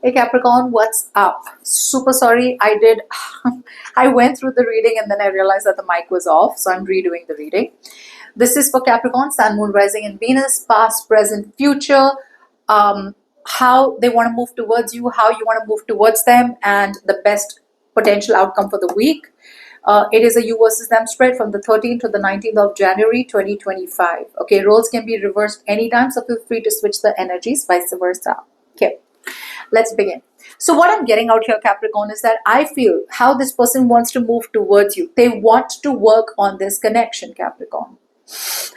Hey Capricorn, what's up? Super sorry, I went through the reading and then I realized that the mic was off, so I'm redoing the reading. This is for Capricorn, Sun, Moon, Rising, and Venus, past, present, future, how they want to move towards you, how you want to move towards them, and the best potential outcome for the week. It is a you versus them spread from the 13th to the 19th of January 2025. Okay, roles can be reversed anytime, so feel free to switch the energies, vice versa. Okay. Let's begin. So what I'm getting out here, Capricorn, is that I feel how this person wants to move towards you. They want to work on this connection, Capricorn.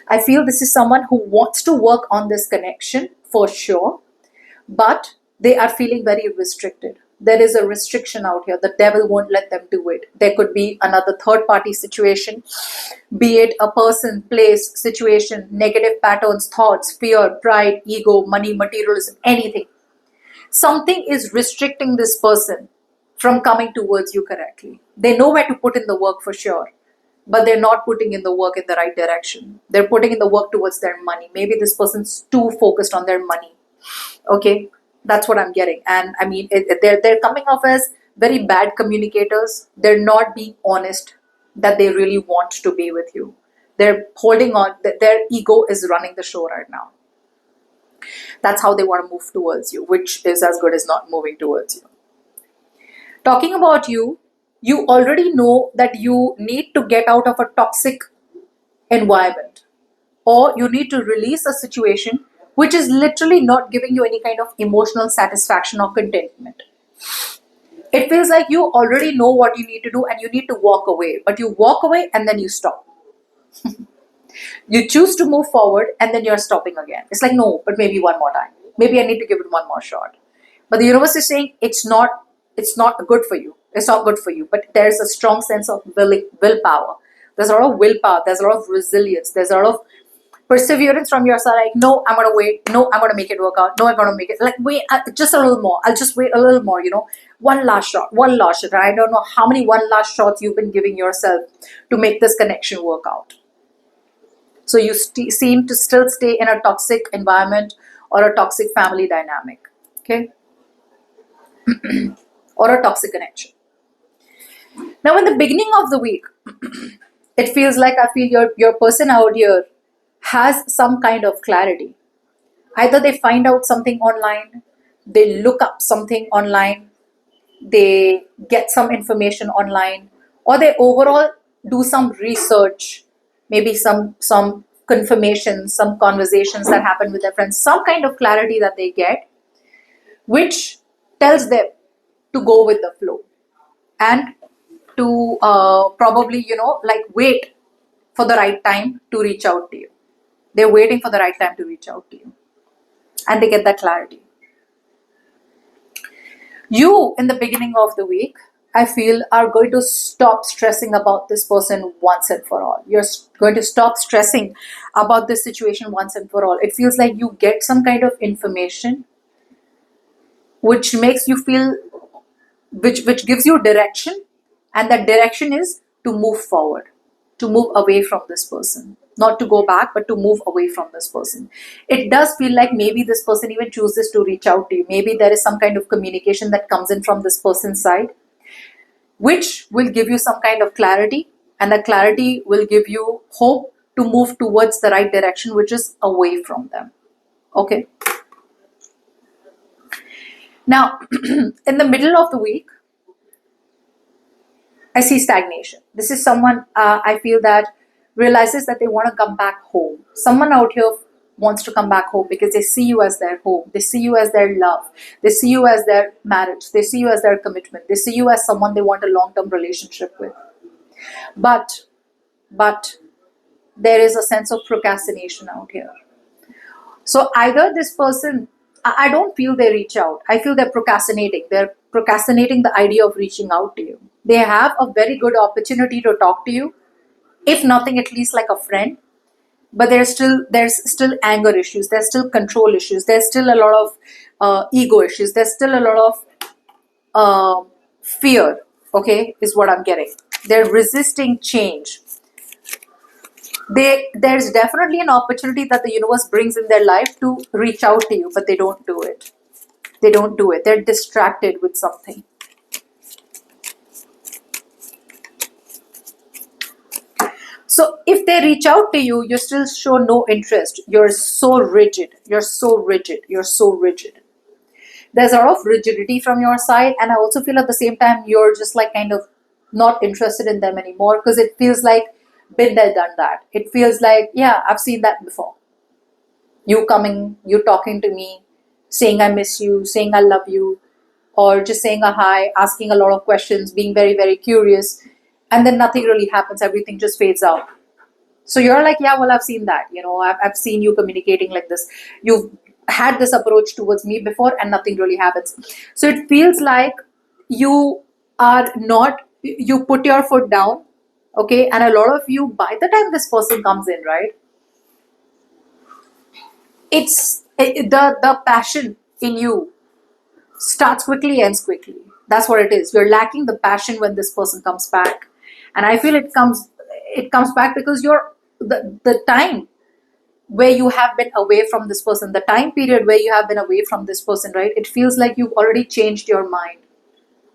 I feel this is someone who wants to work on this connection for sure, but they are feeling very restricted. There is a restriction out here. The devil won't let them do it. There could be another third party situation, be it a person, place, situation, negative patterns, thoughts, fear, pride, ego, money, materialism, anything. Something is restricting this person from coming towards you correctly. They know where to put in the work for sure, but they're not putting in the work in the right direction. They're putting in the work towards their money. Maybe this person's too focused on their money. Okay, that's what I'm getting. And I mean, they're coming off as very bad communicators. They're not being honest that they really want to be with you. They're holding on, their ego is running the show right now. That's how they want to move towards you, which is as good as not moving towards you. Talking about you, you already know that you need to get out of a toxic environment, or you need to release a situation which is literally not giving you any kind of emotional satisfaction or contentment. It feels like you already know what you need to do and you need to walk away, but you walk away and then you stop. You choose to move forward and then you're stopping again. It's like, no, but maybe one more time. Maybe I need to give it one more shot. But the universe is saying it's not good for you. It's not good for you. But there's a strong sense of willpower. There's a lot of willpower. There's a lot of resilience. There's a lot of perseverance from your side. Like, no, I'm going to wait. No, I'm going to make it work out. No, I'm going to make it. Like, wait, just a little more. I'll just wait a little more, One last shot. One last shot. I don't know how many one last shots you've been giving yourself to make this connection work out. So you seem to still stay in a toxic environment or a toxic family dynamic, okay? Or a toxic connection. Now, in the beginning of the week, it feels like I feel your person out here has some kind of clarity. Either they find out something online, they look up something online, they get some information online, or they overall do some research, maybe some confirmation, some conversations that happen with their friends, some kind of clarity that they get, which tells them to go with the flow and to probably like wait for the right time to reach out to you. They're waiting for the right time to reach out to you, and they get that clarity. You, in the beginning of the week, I feel, are going to stop stressing about this person once and for all. You're going to stop stressing about this situation once and for all. It feels like you get some kind of information which makes you feel, which gives you direction, and that direction is to move forward, to move away from this person. Not to go back, but to move away from this person. It does feel like maybe this person even chooses to reach out to you. Maybe there is some kind of communication that comes in from this person's side, which will give you some kind of clarity, and that clarity will give you hope to move towards the right direction, which is away from them. Okay. Now, in the middle of the week, I see stagnation. This is someone I feel that realizes that they want to come back home. Someone out here wants to come back home because they see you as their home. They see you as their love. They see you as their marriage. They see you as their commitment. They see you as someone they want a long-term relationship with. But there is a sense of procrastination out here. So either this person, I don't feel they reach out. I feel they're procrastinating. They're procrastinating the idea of reaching out to you. They have a very good opportunity to talk to you, if nothing, at least like a friend. But there's still anger issues. There's still control issues. There's still a lot of ego issues. There's still a lot of fear. Okay, is what I'm getting. They're resisting change. There's definitely an opportunity that the universe brings in their life to reach out to you, but they don't do it. They don't do it. They're distracted with something. So if they reach out to you, you still show no interest. You're so rigid. You're so rigid. You're so rigid. There's a lot of rigidity from your side, and I also feel at the same time you're just like kind of not interested in them anymore, because it feels like been there, done that. It feels like, yeah, I've seen that before. You coming, you talking to me, saying I miss you, saying I love you, or just saying a hi, asking a lot of questions, being very, very curious, and then nothing really happens. Everything just fades out. So you're like, yeah, well, I've seen that. I've seen you communicating like this. You've had this approach towards me before, and nothing really happens. So it feels like you are not, you put your foot down, okay? And a lot of you, by the time this person comes in, right, the passion in you starts quickly, ends quickly. That's what it is. You're lacking the passion when this person comes back, and I feel it comes back because the time where you have been away from this person, the time period where you have been away from this person, right? It feels like you've already changed your mind.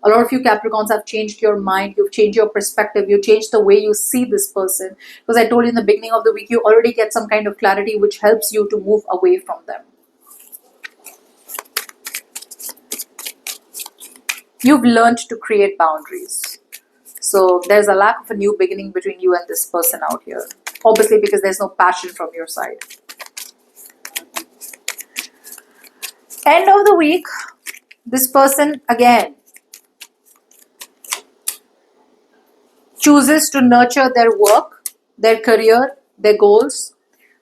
A lot of you Capricorns have changed your mind. You've changed your perspective. You changed the way you see this person. Because I told you in the beginning of the week, you already get some kind of clarity which helps you to move away from them. You've learned to create boundaries. So there's a lack of a new beginning between you and this person out here. Obviously, because there's no passion from your side. End of the week, this person again chooses to nurture their work, their career, their goals.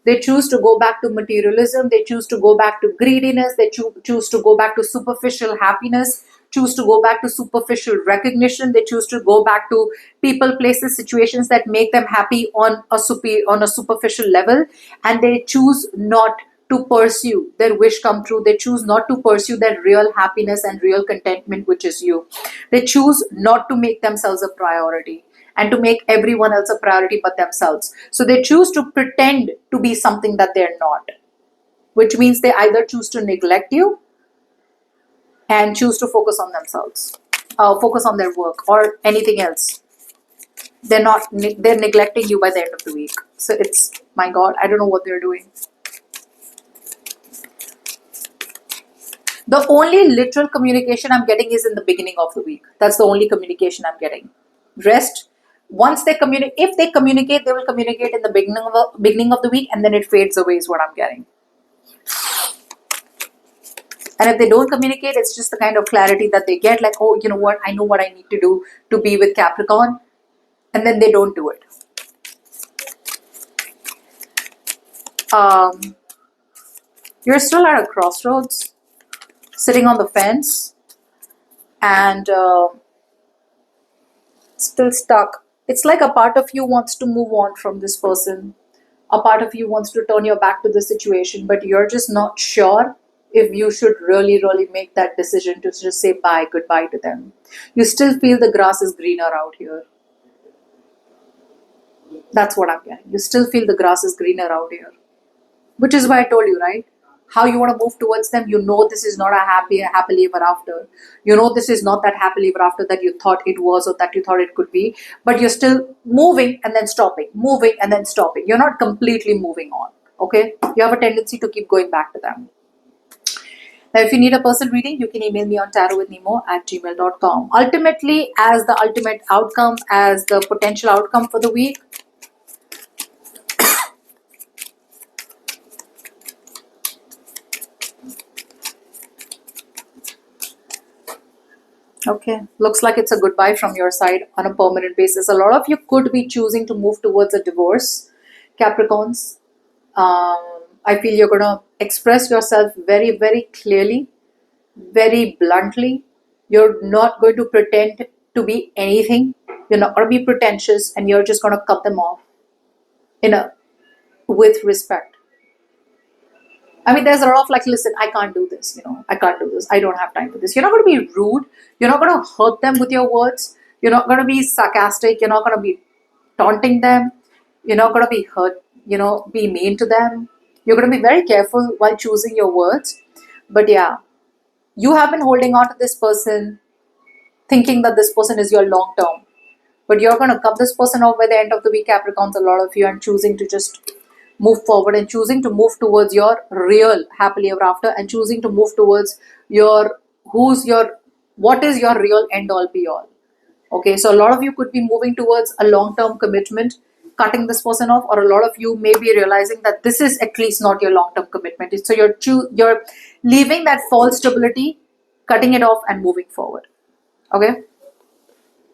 They choose to go back to materialism. They choose to go back to greediness. They choose to go back to superficial happiness, choose to go back to superficial recognition. They choose to go back to people, places, situations that make them happy on a superficial level. And they choose not to pursue their wish come true. They choose not to pursue their real happiness and real contentment, which is you. They choose not to make themselves a priority and to make everyone else a priority but themselves. So they choose to pretend to be something that they're not, which means they either choose to neglect you and choose to focus on themselves, focus on their work or anything else. They're neglecting you by the end of the week. So it's, my God, I don't know what they're doing. The only literal communication I'm getting is in the beginning of the week. That's the only communication I'm getting. Rest, once they communicate, if they communicate, they will communicate in the beginning of the week, and then it fades away is what I'm getting. And if they don't communicate, it's just the kind of clarity that they get, like, oh, you know what, I know what I need to do to be with Capricorn, and then they don't do it. You're still at a crossroads, sitting on the fence, and still stuck. It's like a part of you wants to move on from this person. A part of you wants to turn your back to the situation, but you're just not sure if you should really, really make that decision to just say bye, goodbye to them. You still feel the grass is greener out here. That's what I'm getting. You still feel the grass is greener out here. Which is why I told you, right? How you want to move towards them. You know this is not a happily ever after. You know this is not that happily ever after that you thought it was or that you thought it could be. But you're still moving and then stopping. Moving and then stopping. You're not completely moving on. Okay? You have a tendency to keep going back to them. Now, if you need a personal reading, you can email me on tarotwithnemo@gmail.com. Ultimately, as the ultimate outcome, as the potential outcome for the week, okay, looks like it's a goodbye from your side on a permanent basis. A lot of you could be choosing to move towards a divorce, Capricorns. I feel you're going to express yourself very, very clearly, very bluntly. You're not going to pretend to be anything. You're not going to be pretentious, and you're just going to cut them off with respect. I mean, there's a lot of like, listen, I can't do this, I can't do this. I don't have time for this. You're not going to be rude. You're not going to hurt them with your words. You're not going to be sarcastic. You're not going to be taunting them. You're not going to be hurt, be mean to them. You're going to be very careful while choosing your words. But yeah, You have been holding on to this person, thinking that this person is your long term. But you're going to cut this person off by the end of the week, Capricorns, a lot of you, and choosing to just move forward and choosing to move towards your real happily ever after, and choosing to move towards your what is your real end all be all. Okay, so a lot of you could be moving towards a long term commitment, cutting this person off, or a lot of you may be realizing that this is at least not your long term commitment. So you're leaving that false stability, cutting it off, and moving forward. Okay.